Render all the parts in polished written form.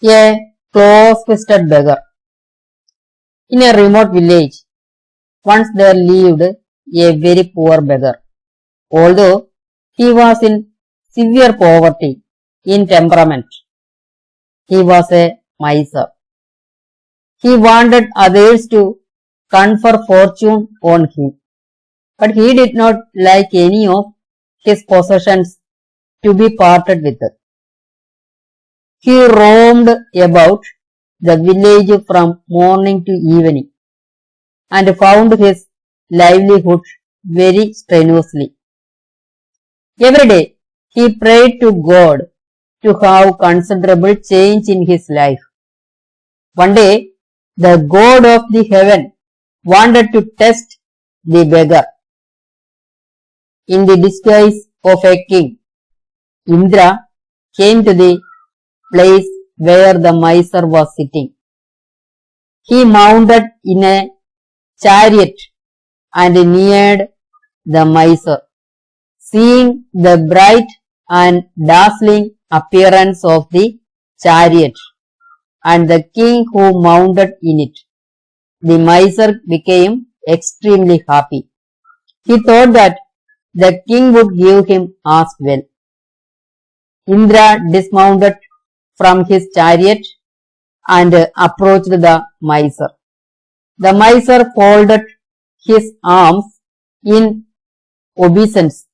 A close-fisted beggar. In a remote village, once there lived a very poor beggar. Although he was in severe poverty in temperament, he was a miser. He wanted others to confer fortune on him, but he did not like any of his possessions to be parted with. He roamed about the village from morning to evening and found his livelihood very strenuously. Every day he prayed to God to have considerable change in his life. One day the God of the heaven wanted to test the beggar. In the disguise of a king, Indra came to the place where the miser was sitting. He mounted in a chariot and neared the miser. Seeing the bright and dazzling appearance of the chariot and the king who mounted in it, the miser became extremely happy. He thought that the king would give him as well. Indra dismounted from his chariot and approached the miser. The miser folded his arms in obeisance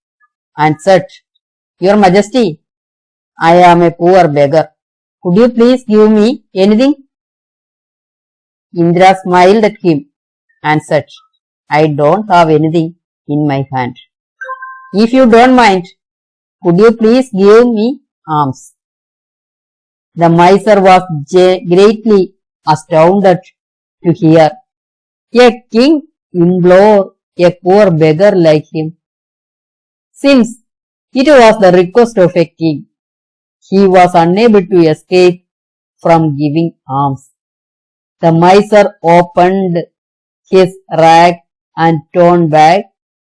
and said, "Your Majesty, I am a poor beggar. Could you please give me anything?" Indra smiled at him and said, "I don't have anything in my hand. If you don't mind, could you please give me alms?" The miser was greatly astounded to hear a king implore a poor beggar like him. Since it was the request of a king, he was unable to escape from giving alms. The miser opened his rag and torn bag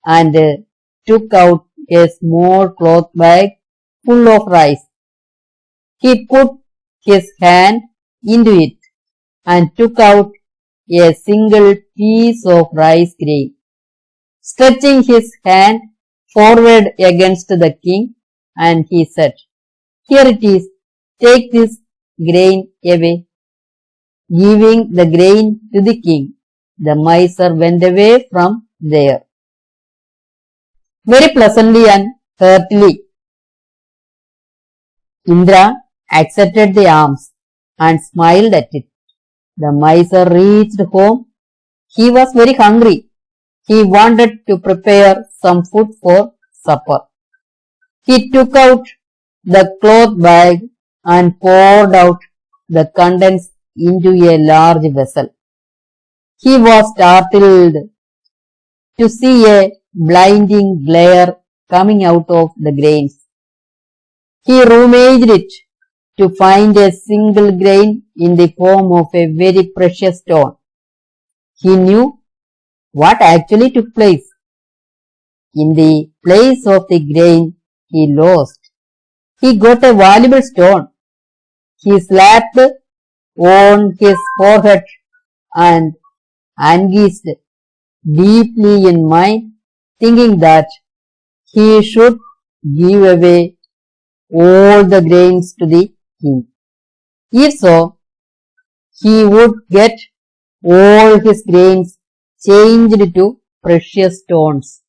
and took out a small cloth bag full of rice. He put his hand into it and took out a single piece of rice grain. Stretching his hand forward against the king, and he said, "Here it is, take this grain away." Giving the grain to the king, the miser went away from there. Very pleasantly and heartily, Indra accepted the alms and smiled at it. The miser reached home. He was very hungry. He wanted to prepare some food for supper. He took out the cloth bag and poured out the contents into a large vessel. He was startled to see a blinding glare coming out of the grains. He rummaged it to find a single grain in the form of a very precious stone. He knew what actually took place. In the place of the grain he lost, he got a valuable stone. He slapped on his forehead and anguished deeply in mind, thinking that he should give away all the grains to the king. If so, he would get all his grains changed to precious stones.